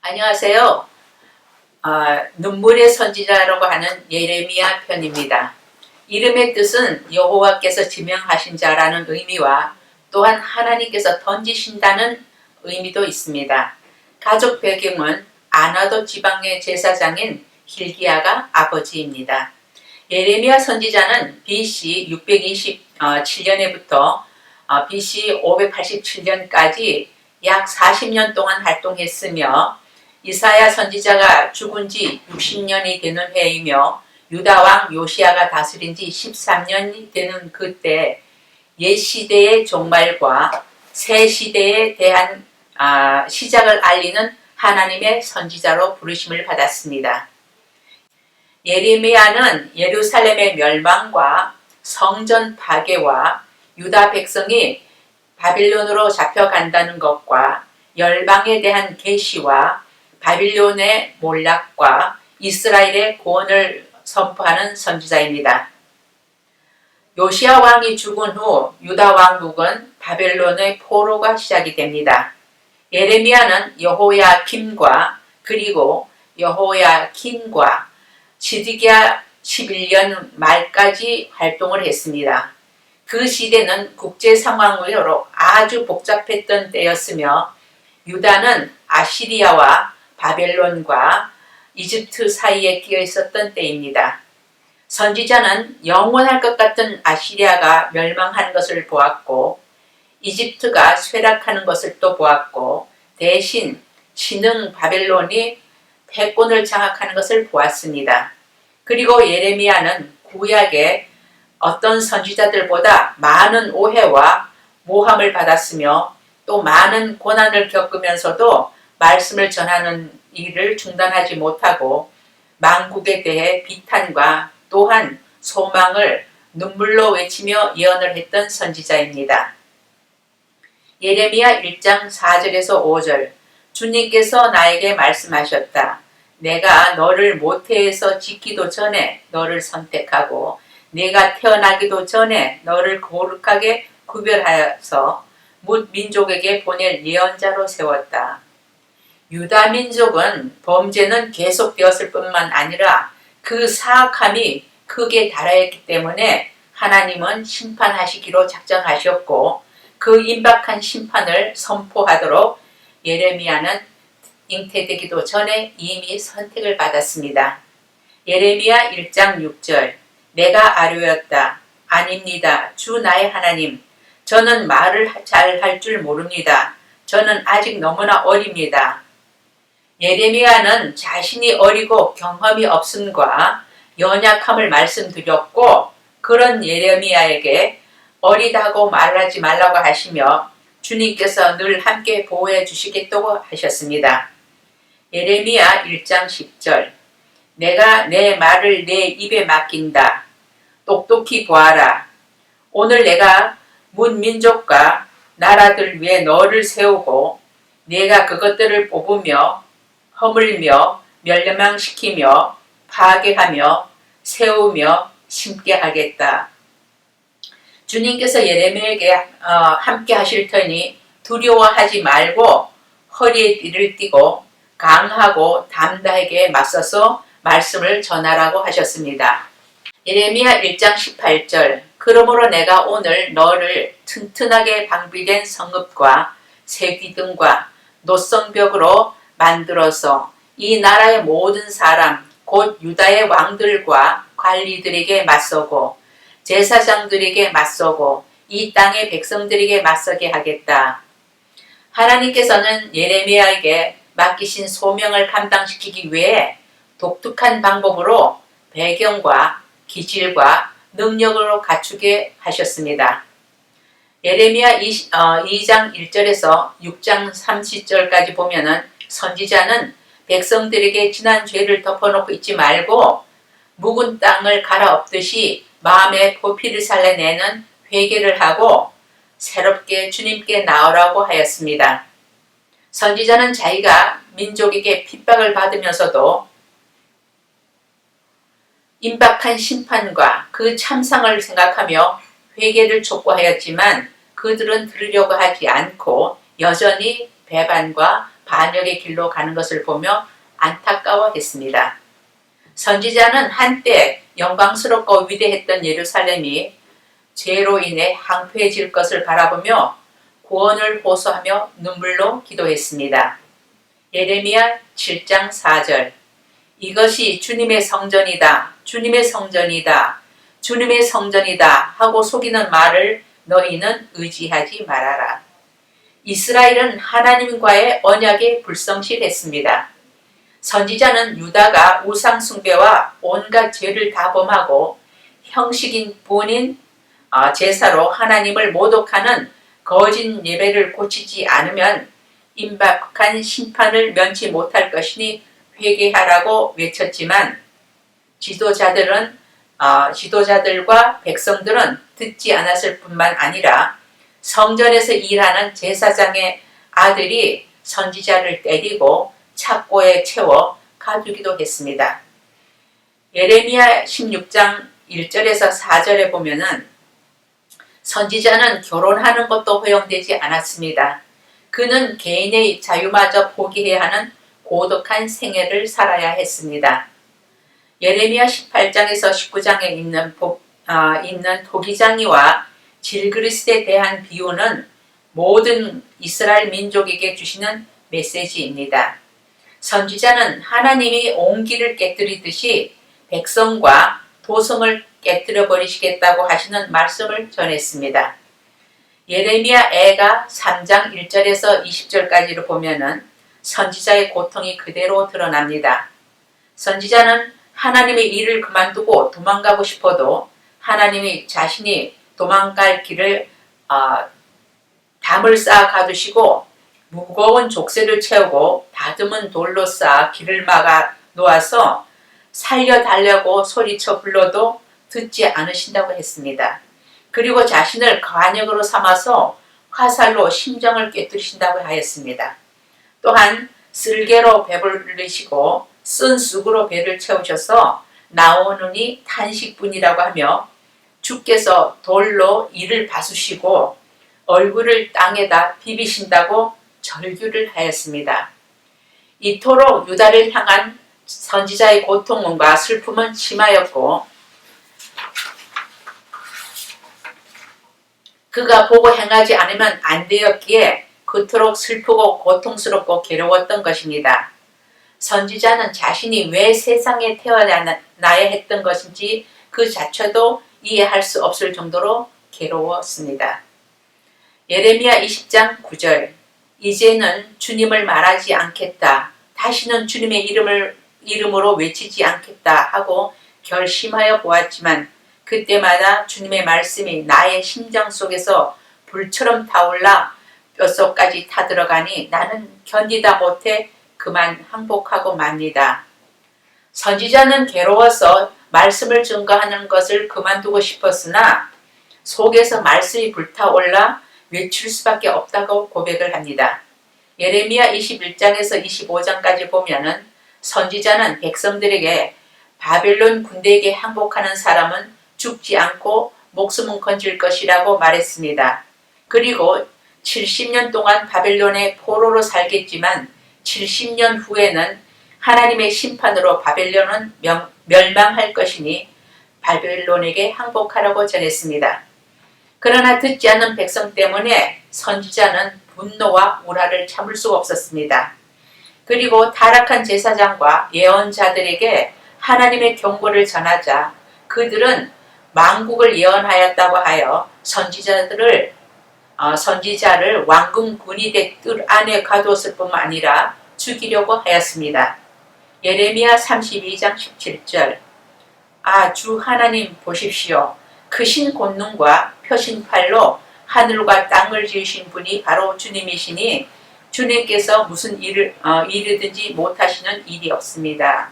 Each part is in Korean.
안녕하세요. 눈물의 선지자라고 하는 예레미야 편입니다. 이름의 뜻은 여호와께서 지명하신 자라는 의미와 또한 하나님께서 던지신다는 의미도 있습니다. 가족 배경은 아나도 지방의 제사장인 hil기야가 아버지입니다. 예레미야 선지자는 BC 627년에부터 BC 587년까지 약 40년 동안 활동했으며 이사야 선지자가 죽은 지 60년이 되는 해이며 유다왕 요시야가 다스린 지 13년이 되는 그때 옛 시대의 종말과 새 시대에 대한 시작을 알리는 하나님의 선지자로 부르심을 받았습니다. 예레미야는 예루살렘의 멸망과 성전 파괴와 유다 백성이 바빌론으로 잡혀간다는 것과 열방에 대한 계시와 바빌론의 몰락과 이스라엘의 구원을 선포하는 선지자입니다. 요시야 왕이 죽은 후 유다 왕국은 바벨론의 포로가 시작이 됩니다. 예레미야는 여호야김과 그리고 여호야긴과 시드기야 11년 말까지 활동을 했습니다. 그 시대는 국제 상황으로 아주 복잡했던 때였으며 유다는 아시리아와 바벨론과 이집트 사이에 끼어 있었던 때입니다. 선지자는 영원할 것 같은 아시리아가 멸망하는 것을 보았고 이집트가 쇠락하는 것을 또 보았고 대신 신흥 바벨론이 패권을 장악하는 것을 보았습니다. 그리고 예레미야는 구약의 어떤 선지자들보다 많은 오해와 모함을 받았으며 또 많은 고난을 겪으면서도 말씀을 전하는 일을 중단하지 못하고 만국에 대해 비탄과 또한 소망을 눈물로 외치며 예언을 했던 선지자입니다. 예레미야 1장 4절에서 5절 주님께서 나에게 말씀하셨다. 내가 너를 모태에서 짓기도 전에 너를 선택하고 내가 태어나기도 전에 너를 거룩하게 구별하여서 뭇 민족에게 보낼 예언자로 세웠다. 유다 민족은 범죄는 계속되었을 뿐만 아니라 그 사악함이 크게 달하였기 때문에 하나님은 심판하시기로 작정하셨고 그 임박한 심판을 선포하도록 예레미야는 잉태되기도 전에 이미 선택을 받았습니다. 예레미야 1장 6절 내가 아뢰었다. 아닙니다. 주 나의 하나님. 저는 말을 잘 할 줄 모릅니다. 저는 아직 너무나 어립니다. 예레미야는 자신이 어리고 경험이 없음과 연약함을 말씀드렸고 그런 예레미야에게 어리다고 말하지 말라고 하시며 주님께서 늘 함께 보호해 주시겠다고 하셨습니다. 예레미야 1장 10절 내가 내 말을 내 입에 맡긴다. 똑똑히 보아라. 오늘 내가 문 민족과 나라들 위에 너를 세우고 내가 그것들을 뽑으며 허물며 멸망시키며 파괴하며 세우며 심게 하겠다. 주님께서 예레미야에게 함께 하실 터니 두려워하지 말고 허리에 띠를 띠고 강하고 담대하게 맞서서 말씀을 전하라고 하셨습니다. 예레미야 1장 18절 그러므로 내가 오늘 너를 튼튼하게 방비된 성읍과 새기둥과 노성벽으로 만들어서 이 나라의 모든 사람 곧 유다의 왕들과 관리들에게 맞서고 제사장들에게 맞서고 이 땅의 백성들에게 맞서게 하겠다. 하나님께서는 예레미야에게 맡기신 소명을 감당시키기 위해 독특한 방법으로 배경과 기질과 능력으로 갖추게 하셨습니다. 예레미야 2장 1절에서 6장 30절까지 보면은 선지자는 백성들에게 지난 죄를 덮어놓고 있지 말고 묵은 땅을 갈아엎듯이 마음의 포피를 살려내는 회개를 하고 새롭게 주님께 나오라고 하였습니다. 선지자는 자기가 민족에게 핍박을 받으면서도 임박한 심판과 그 참상을 생각하며 회개를 촉구하였지만 그들은 들으려고 하지 않고 여전히 배반과 반역의 길로 가는 것을 보며 안타까워했습니다. 선지자는 한때 영광스럽고 위대했던 예루살렘이 죄로 인해 황폐해질 것을 바라보며 구원을 호소하며 눈물로 기도했습니다. 예레미야 7장 4절 이것이 주님의 성전이다. 주님의 성전이다. 주님의 성전이다 하고 속이는 말을 너희는 의지하지 말아라. 이스라엘은 하나님과의 언약에 불성실했습니다. 선지자는 유다가 우상 숭배와 온갖 죄를 다 범하고 형식인 본인 제사로 하나님을 모독하는 거짓 예배를 고치지 않으면 임박한 심판을 면치 못할 것이니 회개하라고 외쳤지만 지도자들과 백성들은 듣지 않았을 뿐만 아니라 성전에서 일하는 제사장의 아들이 선지자를 때리고 착고에 채워 가두기도 했습니다. 예레미야 16장 1절에서 4절에 보면은 선지자는 결혼하는 것도 허용되지 않았습니다. 그는 개인의 자유마저 포기해야 하는 고독한 생애를 살아야 했습니다. 예레미야 18장에서 19장에 있는 토기장이와 질그리스에 대한 비유는 모든 이스라엘 민족에게 주시는 메시지입니다. 선지자는 하나님이 온 길을 깨뜨리듯이 백성과 도성을 깨뜨려 버리시겠다고 하시는 말씀을 전했습니다. 예레미야 애가 3장 1절에서 20절까지를 보면은 선지자의 고통이 그대로 드러납니다. 선지자는 하나님의 일을 그만두고 도망가고 싶어도 하나님이 자신이 도망갈 길을 담을 쌓아 가두시고 무거운 족쇄를 채우고 다듬은 돌로 쌓아 길을 막아 놓아서 살려달라고 소리쳐 불러도 듣지 않으신다고 했습니다. 그리고 자신을 관역으로 삼아서 화살로 심정을 꿰뚫으신다고 하였습니다. 또한 쓸개로 배부르시고 쓴 쑥으로 배를 채우셔서 나오느니 탄식뿐이라고 하며 주께서 돌로 이를 바수시고 얼굴을 땅에다 비비신다고 절규를 하였습니다. 이토록 유다를 향한 선지자의 고통과 슬픔은 심하였고 그가 보고 행하지 않으면 안 되었기에 그토록 슬프고 고통스럽고 괴로웠던 것입니다. 선지자는 자신이 왜 세상에 태어나야 했던 것인지 그 자체도 이해할 수 없을 정도로 괴로웠습니다. 예레미야 20장 9절 이제는 주님을 말하지 않겠다. 다시는 주님의 이름으로 외치지 않겠다 하고 결심하여 보았지만 그때마다 주님의 말씀이 나의 심장 속에서 불처럼 타올라 뼛속까지 타들어가니 나는 견디다 못해 그만 항복하고 맙니다. 선지자는 괴로워서 말씀을 증거하는 것을 그만두고 싶었으나 속에서 말씀이 불타올라 외칠 수밖에 없다고 고백을 합니다. 예레미야 21장에서 25장까지 보면은 선지자는 백성들에게 바벨론 군대에게 항복하는 사람은 죽지 않고 목숨은 건질 것이라고 말했습니다. 그리고 70년 동안 바벨론의 포로로 살겠지만 70년 후에는 하나님의 심판으로 바벨론은 멸망할 것이니 바벨론에게 항복하라고 전했습니다. 그러나 듣지 않는 백성 때문에 선지자는 분노와 우라를 참을 수가 없었습니다. 그리고 타락한 제사장과 예언자들에게 하나님의 경고를 전하자 그들은 만국을 예언하였다고 하여 선지자를 왕궁 군의대 뜰 안에 가두었을 뿐만 아니라 죽이려고 하였습니다. 예레미야 32장 17절 주 하나님 보십시오. 크신 권능과 펴신 팔로 하늘과 땅을 지으신 분이 바로 주님이시니 주님께서 무슨 일이든지 못하시는 일이 없습니다.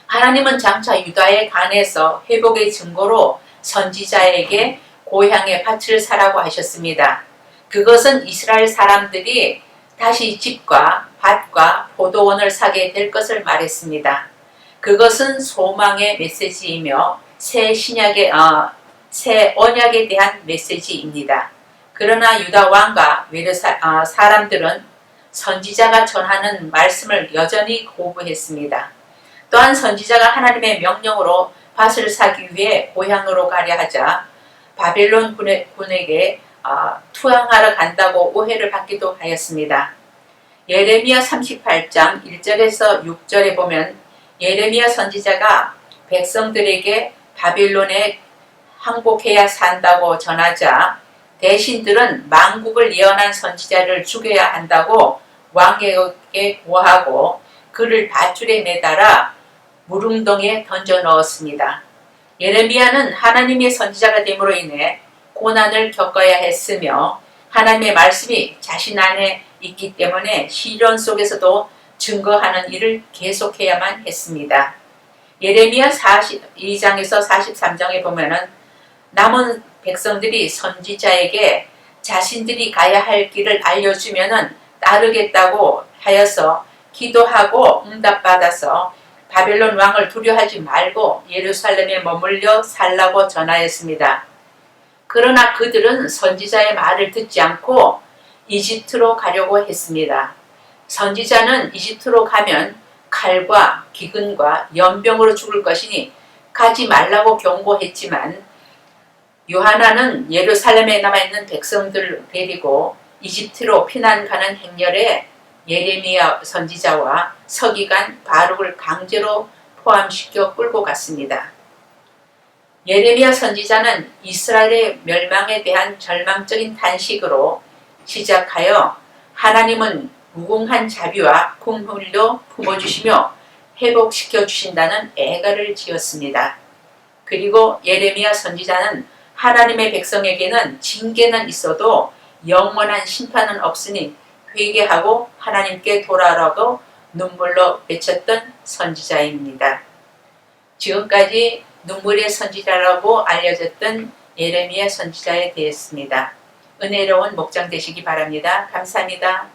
하나님은 장차 유다에 관해서 회복의 증거로 선지자에게 고향의 밭을 사라고 하셨습니다. 그것은 이스라엘 사람들이 다시 집과 밭과 포도원을 사게 될 것을 말했습니다. 그것은 소망의 메시지이며 새 언약에 대한 메시지입니다. 그러나 유다 왕과 사람들은 선지자가 전하는 말씀을 여전히 거부했습니다. 또한 선지자가 하나님의 명령으로 밭을 사기 위해 고향으로 가려 하자 바벨론 군에게 투항하러 간다고 오해를 받기도 하였습니다. 예레미야 38장 1절에서 6절에 보면 예레미야 선지자가 백성들에게 바빌론에 항복해야 산다고 전하자 대신들은 만국을 예언한 선지자를 죽여야 한다고 왕에게 고하고 그를 밧줄에 매달아 무릉동에 던져 넣었습니다. 예레미야는 하나님의 선지자가 됨으로 인해 고난을 겪어야 했으며 하나님의 말씀이 자신 안에 있기 때문에 시련 속에서도 증거하는 일을 계속해야만 했습니다. 예레미야 42장에서 43장에 보면은 남은 백성들이 선지자에게 자신들이 가야 할 길을 알려주면은 따르겠다고 하여서 기도하고 응답받아서 바벨론 왕을 두려워하지 말고 예루살렘에 머물려 살라고 전하였습니다. 그러나 그들은 선지자의 말을 듣지 않고 이집트로 가려고 했습니다. 선지자는 이집트로 가면 칼과 기근과 연병으로 죽을 것이니 가지 말라고 경고했지만 요하나는 예루살렘에 남아있는 백성들을 데리고 이집트로 피난 가는 행렬에 예레미야 선지자와 서기관 바룩을 강제로 포함시켜 끌고 갔습니다. 예레미야 선지자는 이스라엘의 멸망에 대한 절망적인 탄식으로 시작하여 하나님은 무궁한 자비와 긍휼도 품어주시며 회복시켜 주신다는 애가를 지었습니다. 그리고 예레미야 선지자는 하나님의 백성에게는 징계는 있어도 영원한 심판은 없으니 회개하고 하나님께 돌아오라고 눈물로 외쳤던 선지자입니다. 지금까지 눈물의 선지자라고 알려졌던 예레미야 선지자에 대했습니다. 은혜로운 목장 되시기 바랍니다. 감사합니다.